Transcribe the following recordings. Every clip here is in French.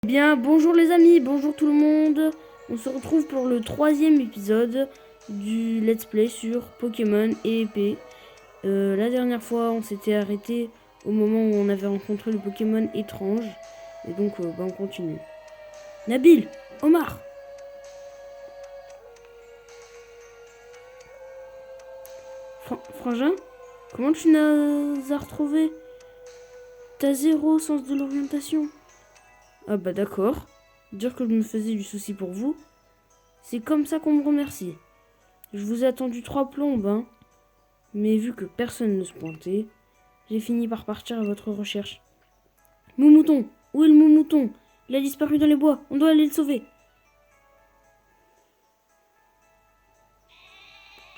Bien, bonjour les amis, bonjour tout le monde. On se retrouve pour le 3e épisode du let's play sur Pokémon et épée. La dernière fois, on s'était arrêté au moment où on avait rencontré le Pokémon étrange. Et donc, on continue. Nabil, Omar. Frangin, comment tu nous as retrouvés? T'as zéro sens de l'orientation. Ah bah d'accord. Dire que je me faisais du souci pour vous, c'est comme ça qu'on me remercie. Je vous ai attendu 3 plombes, hein. Mais vu que personne ne se pointait, j'ai fini par partir à votre recherche. Moumouton, où est le moumouton? Il a disparu dans les bois, on doit aller le sauver.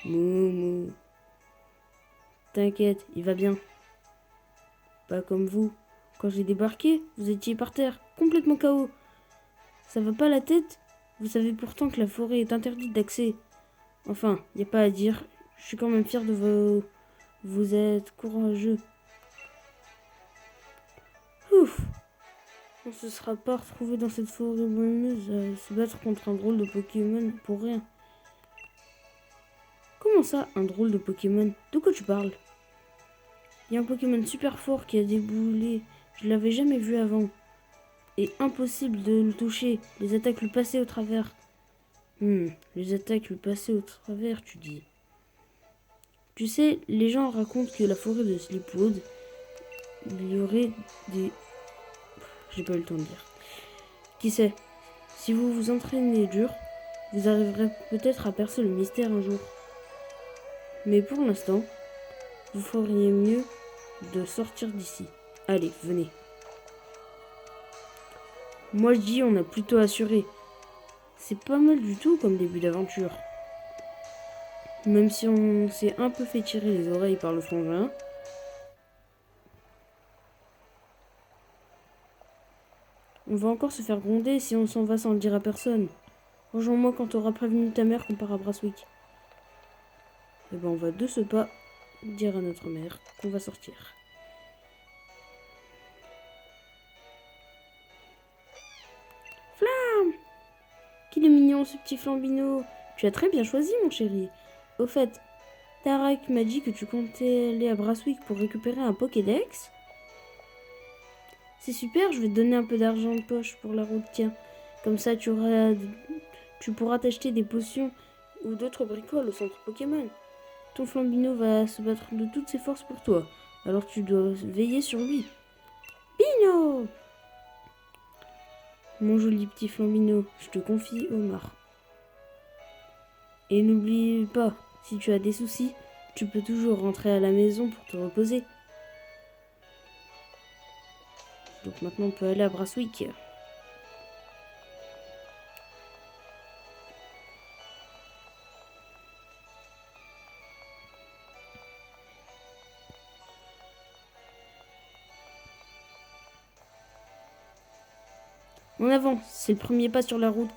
Moumou, t'inquiète, il va bien. Pas comme vous. Quand j'ai débarqué, vous étiez par terre, complètement KO. Ça va pas la tête? Vous savez pourtant que la forêt est interdite d'accès. Enfin, y a pas à dire, je suis quand même fier de vous. Vous êtes courageux. Ouf. On se sera pas retrouvé dans cette forêt brumeuse à se battre contre un drôle de Pokémon pour rien. Comment ça, un drôle de Pokémon? De quoi tu parles? Il y a un Pokémon super fort qui a déboulé. Je l'avais jamais vu avant. Et impossible de le toucher. Les attaques lui passaient au travers. Les attaques lui passaient au travers, tu dis. Tu sais, les gens racontent que la forêt de Sleepwood, il y aurait des... J'ai pas eu le temps de dire. Qui sait? Si vous vous entraînez dur, vous arriverez peut-être à percer le mystère un jour. Mais pour l'instant, vous feriez mieux de sortir d'ici. Allez, venez. Moi je dis on a plutôt assuré. C'est pas mal du tout comme début d'aventure. Même si on s'est un peu fait tirer les oreilles par le frangin. On va encore se faire gronder si on s'en va sans le dire à personne. Rejoins-moi quand t'auras prévenu ta mère qu'on part à Brasswick. Et ben on va de ce pas dire à notre mère qu'on va sortir. Qu'il est mignon ce petit Flambino. Tu as très bien choisi mon chéri. Au fait, Tarak m'a dit que tu comptais aller à Brasswick pour récupérer un Pokédex. C'est super, je vais te donner un peu d'argent de poche pour la route, tiens. Comme ça, tu pourras t'acheter des potions ou d'autres bricoles au centre Pokémon. Ton Flambino va se battre de toutes ses forces pour toi. Alors tu dois veiller sur lui. Bino! Mon joli petit Flambino, je te confie Omar. Et n'oublie pas, si tu as des soucis, tu peux toujours rentrer à la maison pour te reposer. Donc maintenant on peut aller à Brasswick. En avant, c'est le premier pas sur la route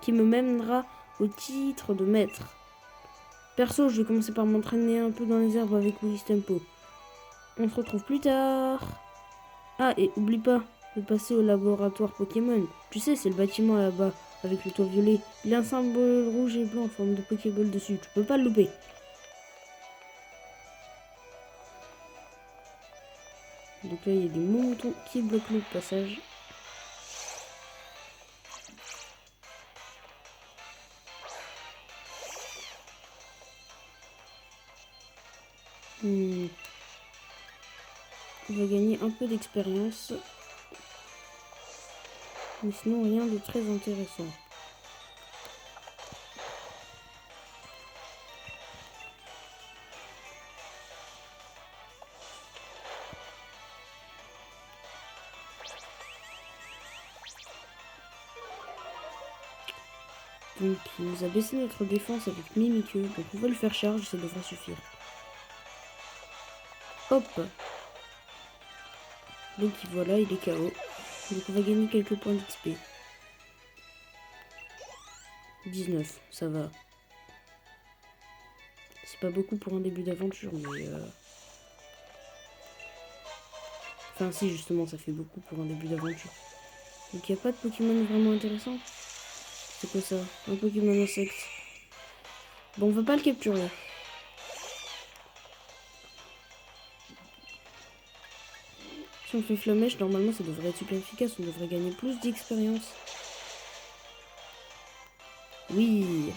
qui me mènera au titre de maître. Perso, je vais commencer par m'entraîner un peu dans les herbes avec Willis Tempo. On se retrouve plus tard. Ah, et oublie pas de passer au laboratoire Pokémon. Tu sais, c'est le bâtiment là-bas, avec le toit violet. Il a un symbole rouge et blanc en forme de Pokéball dessus. Tu peux pas le louper. Donc là, il y a des moutons qui bloquent le passage. On va gagner un peu d'expérience. Mais sinon, rien de très intéressant. Donc, il nous a baissé notre défense avec Mimikyu. Donc, on va le faire charge, ça devrait suffire. Hop! Donc, voilà, il est KO. Donc, on va gagner quelques points d'XP. 19, ça va. C'est pas beaucoup pour un début d'aventure, mais... Enfin, si, justement, ça fait beaucoup pour un début d'aventure. Donc il n'y a pas de Pokémon vraiment intéressant. C'est quoi ça? Un Pokémon insecte. Bon, on va pas le capturer. Si on fait Flammèche, normalement ça devrait être super efficace. On devrait gagner plus d'expérience. Oui.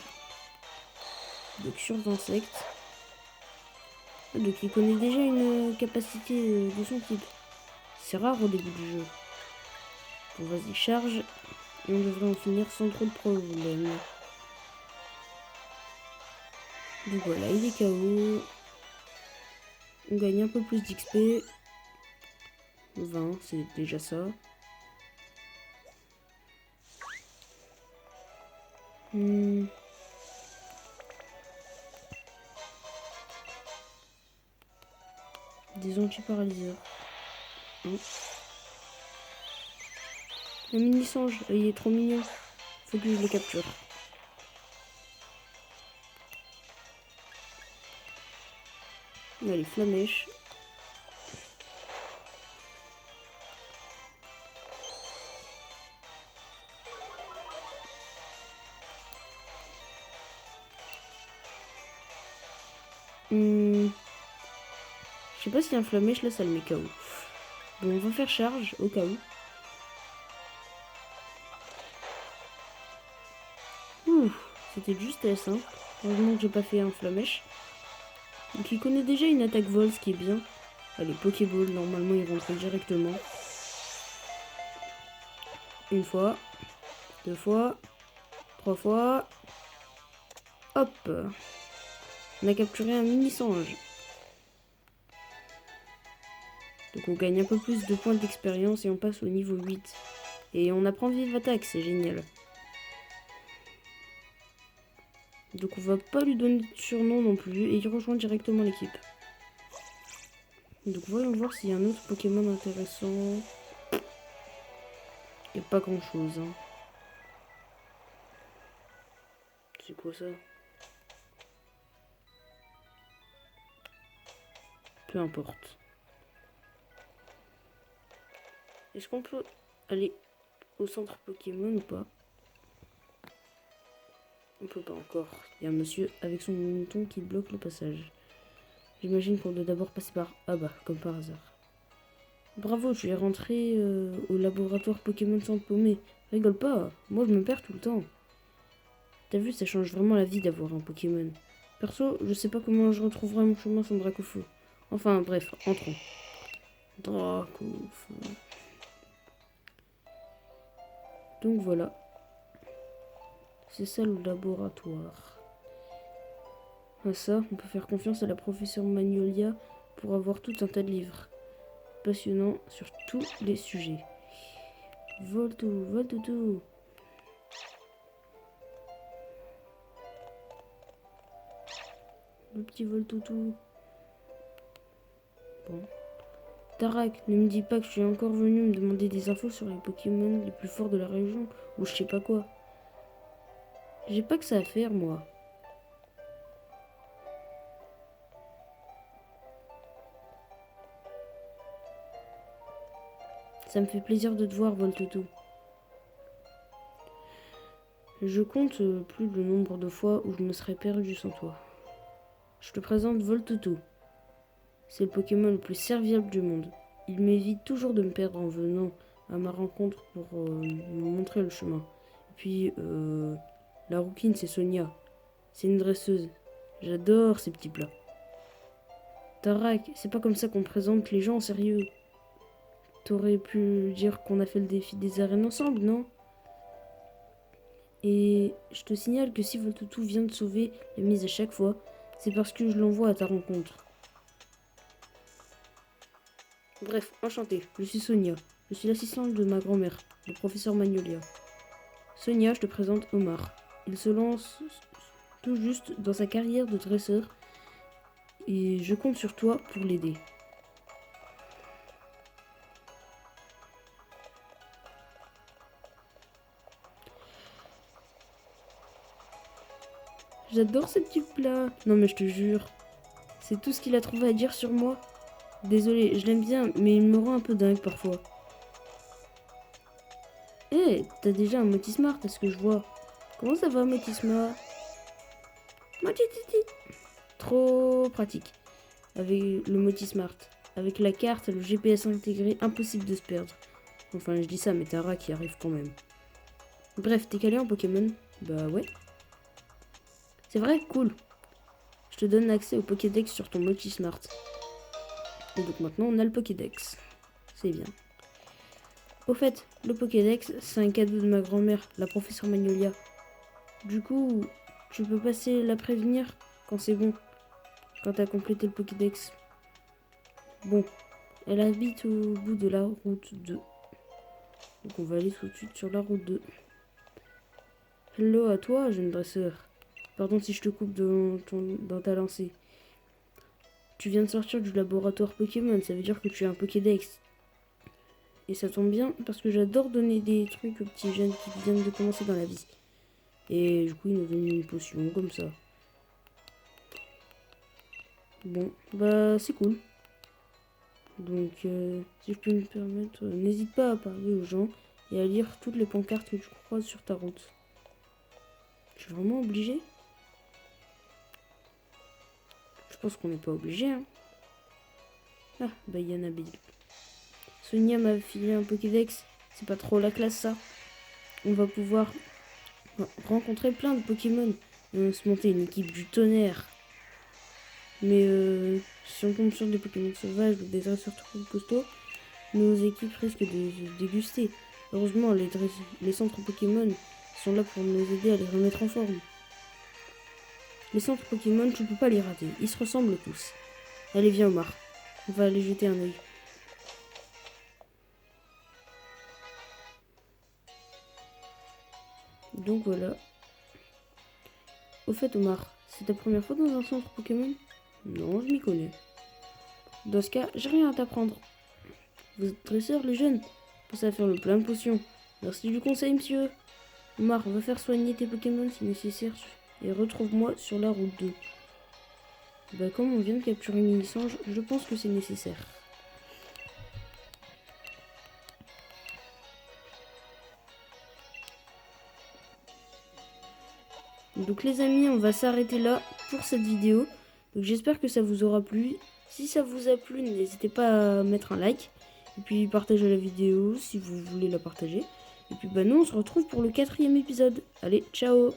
Donc sur d'insectes. Donc il connaît déjà une capacité de son type. C'est rare au début du jeu. Bon, vas-y, charge. Et on devrait en finir sans trop de problèmes. Donc voilà, il est KO. On gagne un peu plus d'XP. 20, c'est déjà ça. Des anti-paralyseurs. Hein. Un mini-singe, il est trop mignon. Faut que je le capture. Allez, Flammèche. Je sais pas si un Flammèche là ça le met KO. Bon, on va faire charge au cas où. Ouh, c'était de justesse, hein. Heureusement que j'ai pas fait un Flammèche. Donc il connaît déjà une attaque vol, ce qui est bien. Allez, Pokéball, normalement il rentre directement. Une fois, deux fois, trois fois. Hop. On a capturé un mini-singe. Donc on gagne un peu plus de points d'expérience et on passe au niveau 8. Et on apprend vive attaque, c'est génial. Donc on va pas lui donner de surnom non plus et il rejoint directement l'équipe. Donc voyons voir s'il y a un autre Pokémon intéressant. Il n'y a pas grand chose. Hein. C'est quoi ça? Peu importe. Est-ce qu'on peut aller au centre Pokémon ou pas? On peut pas encore. Il y a un monsieur avec son mouton qui bloque le passage. J'imagine qu'on doit d'abord passer par... Ah bah, comme par hasard. Bravo, tu es rentré au laboratoire Pokémon sans te paumer. Rigole pas, moi je me perds tout le temps. T'as vu, ça change vraiment la vie d'avoir un Pokémon. Perso, je sais pas comment je retrouverai mon chemin sans Dracofeu. Enfin bref, entrons. Dracofeu. Donc voilà. C'est ça le laboratoire. Ah ça, on peut faire confiance à la professeure Magnolia pour avoir tout un tas de livres. Passionnants sur tous les sujets. Voltou, Voltoutou. Le petit Voltoutou. Bon. Tarak, ne me dis pas que tu es encore venu me demander des infos sur les Pokémon les plus forts de la région, ou je sais pas quoi. J'ai pas que ça à faire, moi. Ça me fait plaisir de te voir, Voltoutou. Je compte plus le nombre de fois où je me serais perdu sans toi. Je te présente Voltoutou. C'est le Pokémon le plus serviable du monde. Il m'évite toujours de me perdre en venant à ma rencontre pour me montrer le chemin. Et puis, la rouquine, c'est Sonia. C'est une dresseuse. J'adore ces petits plats. Tarak, c'est pas comme ça qu'on présente les gens, sérieux. T'aurais pu dire qu'on a fait le défi des arènes ensemble, non? Et je te signale que si Voltoutou vient de sauver la mise à chaque fois, c'est parce que je l'envoie à ta rencontre. Bref, enchantée, je suis Sonia. Je suis l'assistante de ma grand-mère, le professeur Magnolia. Sonia, je te présente Omar. Il se lance tout juste dans sa carrière de dresseur et je compte sur toi pour l'aider. J'adore ce petit plat. Non mais je te jure, c'est tout ce qu'il a trouvé à dire sur moi. Désolée, je l'aime bien, mais il me rend un peu dingue parfois. Ouais, t'as déjà un Motismart, à ce que je vois. Comment ça va, Motismart? Motititi. Trop pratique. Avec le Motismart. Avec la carte, le GPS intégré, impossible de se perdre. Enfin, je dis ça, mais t'as un rat qui arrive quand même. Bref, t'es calé en Pokémon? Bah ouais. C'est vrai, cool. Je te donne accès au Pokédex sur ton Motismart. Et donc maintenant, on a le Pokédex. C'est bien. Au fait, le Pokédex, c'est un cadeau de ma grand-mère, la professeure Magnolia. Du coup, tu peux passer la prévenir quand c'est bon, quand t'as complété le Pokédex. Bon, elle habite au bout de la route 2. Donc on va aller tout de suite sur la route 2. Hello à toi, jeune dresseur. Pardon si je te coupe dans ta lancée. Tu viens de sortir du laboratoire Pokémon, ça veut dire que tu as un Pokédex. Et ça tombe bien parce que j'adore donner des trucs aux petits jeunes qui viennent de commencer dans la vie. Et du coup, ils nous donnent une potion comme ça. Bon, bah c'est cool. Donc, si je peux me permettre, n'hésite pas à parler aux gens et à lire toutes les pancartes que tu croises sur ta route. Je suis vraiment obligé? Je pense qu'on n'est pas obligé, hein. Ah, bah il y en a Bill. Sonia m'a filé un Pokédex. C'est pas trop la classe, ça. On va pouvoir rencontrer plein de Pokémon. Et on se monter une équipe du tonnerre. Mais si on tombe sur des Pokémon sauvages ou des dresseurs trop costauds, nos équipes risquent de se déguster. Heureusement, les centres Pokémon sont là pour nous aider à les remettre en forme. Les centres Pokémon, tu peux pas les rater. Ils se ressemblent tous. Allez, viens Omar. On va aller jeter un œil. Donc voilà. Au fait Omar, c'est ta première fois dans un centre Pokémon? Non, je m'y connais. Dans ce cas, j'ai rien à t'apprendre. Vous êtes dresseurs, les jeunes? Pensez à faire le plein de potions. Merci du conseil, monsieur. Omar, va faire soigner tes Pokémon si nécessaire et retrouve-moi sur la route 2. Bah, comme on vient de capturer Minisange, je pense que c'est nécessaire. Donc les amis, on va s'arrêter là pour cette vidéo. Donc j'espère que ça vous aura plu. Si ça vous a plu, n'hésitez pas à mettre un like. Et puis partagez la vidéo si vous voulez la partager. Et puis bah nous on se retrouve pour le 4e épisode. Allez, ciao!